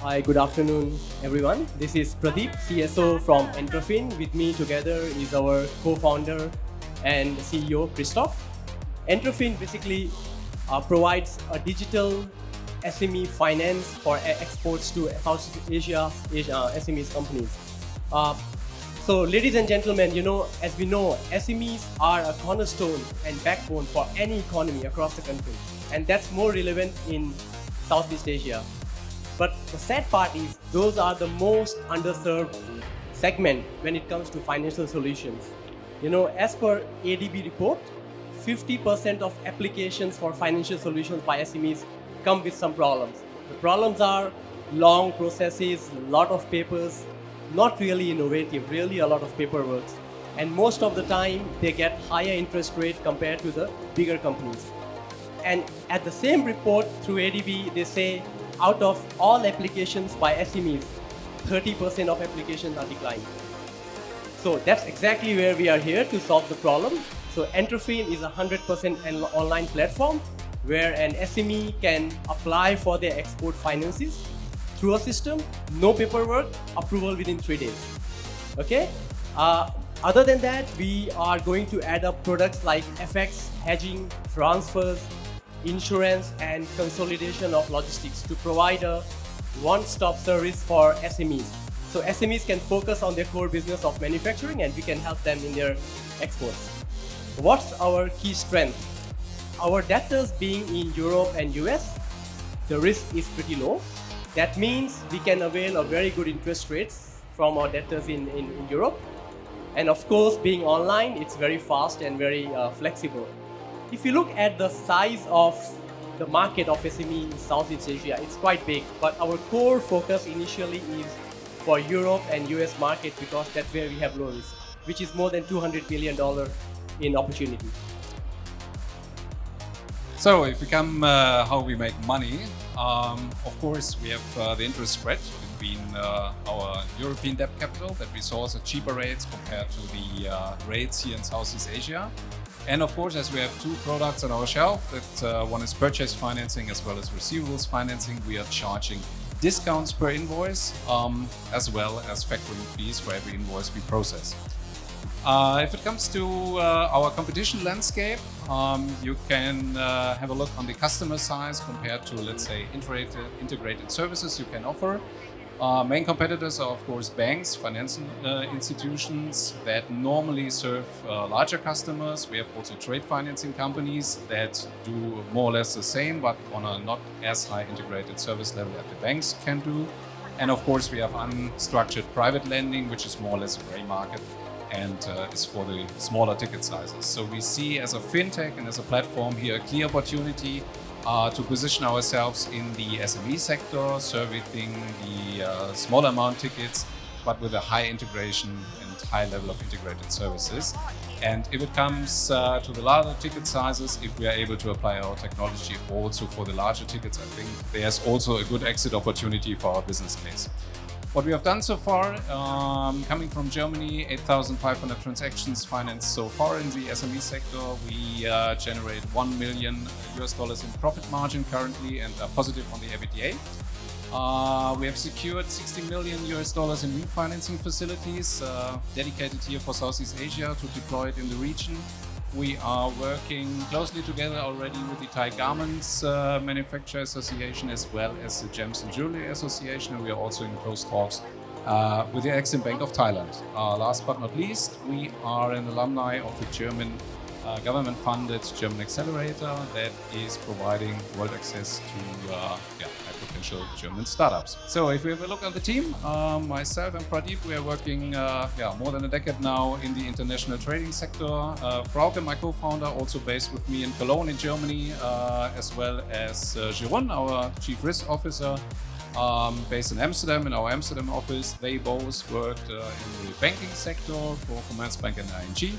Hi, good afternoon, everyone. This is Pradeep, CSO from Entrafin. With me together is our co-founder and CEO, Christoph. Entrafin basically provides a digital SME finance for exports to Southeast Asia SMEs companies. Uh, so, ladies and gentlemen, as we know, SMEs are a cornerstone and backbone for any economy across the country, and that's more relevant in Southeast Asia. But the sad part is those are the most underserved segment when it comes to financial solutions. As per ADB report, 50% of applications for financial solutions by SMEs come with some problems. The problems are long processes, lot of papers, not really innovative, really a lot of paperwork. And most of the time, they get higher interest rate compared to the bigger companies. And at the same report through ADB, they say out of all applications by SMEs, 30% of applications are declined. So that's exactly where we are here to solve the problem. So Entrafin is a 100% an online platform where an SME can apply for their export finances through a system, no paperwork, approval within 3 days. Okay. Other than that, we are going to add up products like FX, hedging, transfers, insurance, and consolidation of logistics to provide a one-stop service for SMEs. So SMEs can focus on their core business of manufacturing and we can help them in their exports. What's our key strength? Our debtors being in Europe and US, the risk is pretty low. That means we can avail of very good interest rates from our debtors in Europe. And of course, being online, it's very fast and very flexible. If you look at the size of the market of SME in Southeast Asia, it's quite big, but our core focus initially is for Europe and US market because that's where we have low risk, which is more than $200 billion in opportunity. So if we come how we make money, of course we have the interest spread between our European debt capital that we source at cheaper rates compared to the rates here in Southeast Asia. And of course, as we have two products on our shelf, that one is purchase financing as well as receivables financing, we are charging discounts per invoice as well as factoring fees for every invoice we process. If it comes to our competition landscape, you can have a look on the customer size compared to, let's say, integrated services you can offer. Main competitors are, of course, banks, financial institutions that normally serve larger customers. We have also trade financing companies that do more or less the same, but on a not as high integrated service level that the banks can do. And of course, we have unstructured private lending, which is more or less a gray market and is for the smaller ticket sizes. So we see as a fintech and as a platform here a clear opportunity to position ourselves in the SME sector, servicing the smaller amount tickets, but with a high integration and high level of integrated services. And if it comes to the larger ticket sizes, if we are able to apply our technology also for the larger tickets, I think there's also a good exit opportunity for our business case. What we have done so far, coming from Germany, 8,500 transactions financed so far in the SME sector. We generate $1 million in profit margin currently and are positive on the EBITDA. We have secured $60 million in refinancing facilities dedicated here for Southeast Asia to deploy it in the region. We are working closely together already with the Thai Garments Manufacturer Association as well as the Gems and Jewelry Association, and we are also in close talks with the Exim Bank of Thailand. Last but not least, we are an alumni of the German government-funded German Accelerator that is providing world access to high-potential German startups. So if we have a look at the team, myself and Pradeep, we are working more than a decade now in the international trading sector. Frauke, my co-founder, also based with me in Cologne in Germany, as well as Jeroen, our Chief Risk Officer, based in Amsterdam, in our Amsterdam office. They both worked in the banking sector for Commerzbank and ING.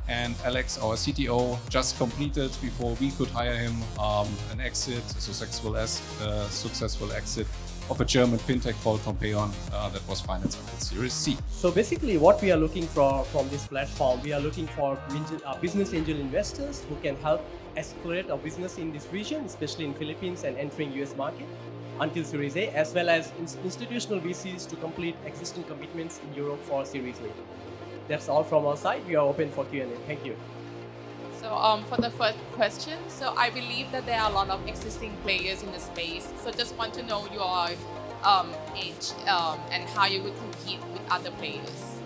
And Alex, our CTO, just completed, before we could hire him, an exit, a successful exit of a German fintech called Compeon that was financed at Series C. So basically what we are looking for from this platform, we are looking for business angel investors who can help accelerate our business in this region, especially in Philippines and entering US market. until Series A, as well as institutional VCs to complete existing commitments in Europe for Series A. That's all from our side. We are open for Q&A. Thank you. So for the first question, so I believe that there are a lot of existing players in the space. So just want to know your age and how you would compete with other players.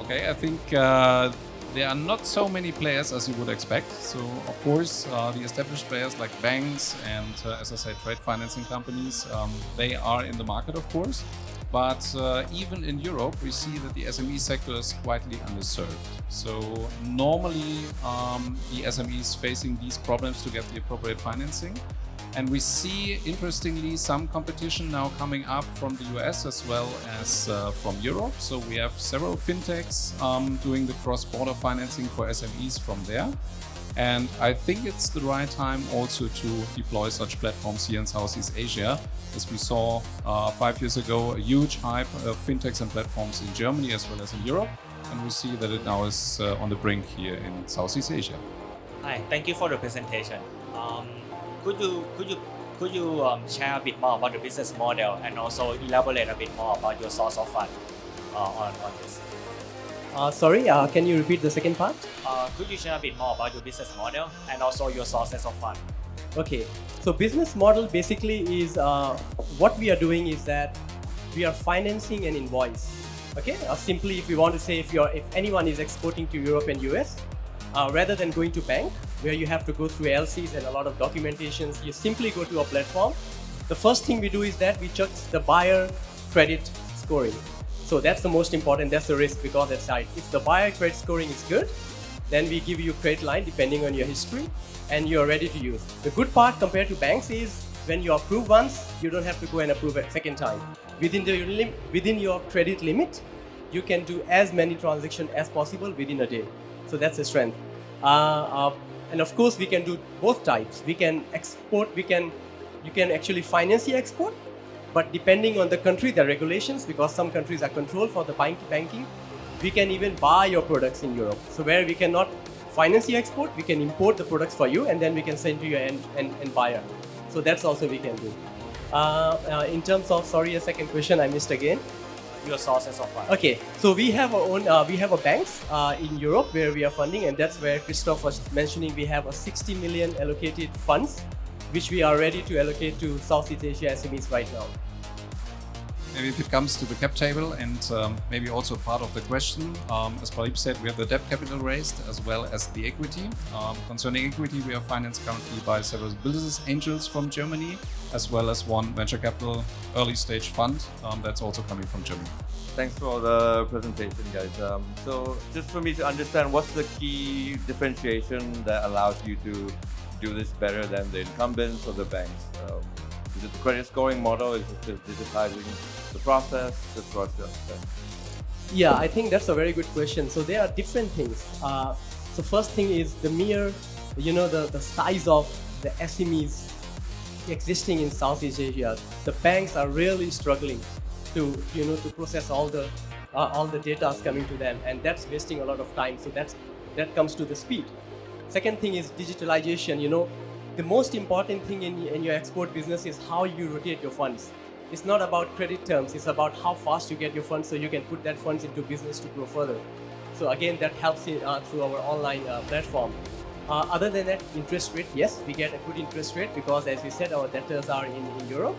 Okay, I think there are not so many players as you would expect. So, of course, the established players like banks and, as I said, trade financing companies, they are in the market, of course. But even in Europe, we see that the SME sector is quietly underserved. So normally, the SMEs facing these problems to get the appropriate financing. And we see, interestingly, some competition now coming up from the US as well as from Europe. So we have several fintechs doing the cross-border financing for SMEs from there. And I think it's the right time also to deploy such platforms here in Southeast Asia, as we saw 5 years ago a huge hype of fintechs and platforms in Germany as well as in Europe. And we see that it now is on the brink here in Southeast Asia. Hi, thank you for the presentation. Could you share a bit more about the business model and also elaborate a bit more about your source of fund on this? Sorry, can you repeat the second part? Could you share a bit more about your business model and also your sources of fund? Okay, so business model basically is what we are doing is that we are financing an invoice. Okay, simply if we want to say if anyone is exporting to Europe and US, rather than going to bank where you have to go through LCs and a lot of documentations, you simply go to a platform. The first thing we do is that we check the buyer credit scoring. So that's the most important, that's the risk because that's right. If the buyer credit scoring is good, then we give you credit line depending on your history and you're ready to use. The good part compared to banks is when you approve once, you don't have to go and approve a second time. Within your credit limit, you can do as many transactions as possible within a day. So that's the strength. And of course, we can do both types. We can export, you can actually finance the export, but depending on the country, the regulations, because some countries are controlled for the banking, we can even buy your products in Europe. So where we cannot finance the export, we can import the products for you and then we can send to your end buyer. So that's also we can do. In terms of, sorry, a second question I missed again. Your sources of fund. Okay, so we have our own, we have a banks in Europe where we are funding, and that's where Christoph was mentioning we have a 60 million allocated funds, which we are ready to allocate to Southeast Asia SMEs right now. Maybe if it comes to the cap table and maybe also part of the question, as Pradeep said, we have the debt capital raised as well as the equity. Concerning equity, we are financed currently by several business angels from Germany, as well as one venture capital early stage fund that's also coming from Germany. Thanks for the presentation, guys. So just for me to understand, what's the key differentiation that allows you to do this better than the incumbents or the banks? Is it the credit scoring model? Is it just digitizing the process? Just for us to understand. Yeah, I think that's a very good question. So there are different things. So first thing is the mere, the size of the SMEs existing in Southeast Asia. The banks are really struggling to process all the data coming to them, and that's wasting a lot of time. So that comes to the speed. Second thing is digitalization. The most important thing in your export business is how you rotate your funds. It's not about credit terms, it's about how fast you get your funds so you can put that funds into business to grow further. So again, that helps through our online platform. Other than that, interest rate, yes, we get a good interest rate because as we said, our debtors are in Europe,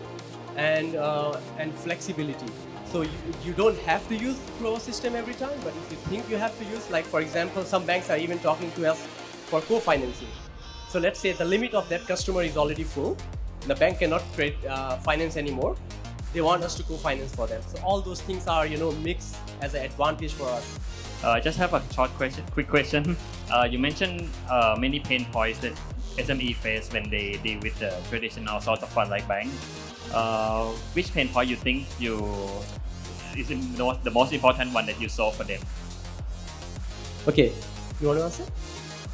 and flexibility. So you don't have to use our system every time, but if you think you have to use, like for example, some banks are even talking to us for co-financing. So let's say the limit of that customer is already full. The bank cannot finance anymore. They want us to co-finance for them. So all those things are, mixed as an advantage for us. I just have a quick question. You mentioned many pain points that SME face when they deal with the traditional sort of fund like bank. Which pain point you think is the most important one that you solve for them? Okay, you want to answer?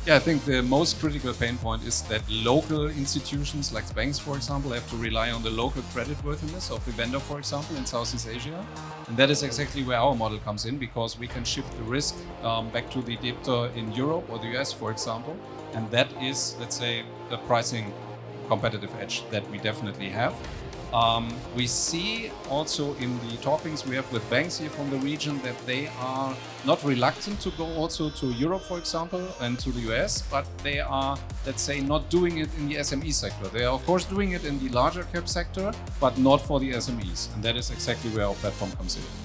Yeah, I think the most critical pain point is that local institutions like banks, for example, have to rely on the local creditworthiness of the vendor, for example, in Southeast Asia. And that is exactly where our model comes in, because we can shift the risk back to the debtor in Europe or the US, for example. And that is, let's say, a pricing competitive edge that we definitely have. We see also in the talkings we have with banks here from the region that they are not reluctant to go also to Europe, for example, and to the US, but they are, let's say, not doing it in the SME sector. They are, of course, doing it in the larger cap sector, but not for the SMEs. And that is exactly where our platform comes in.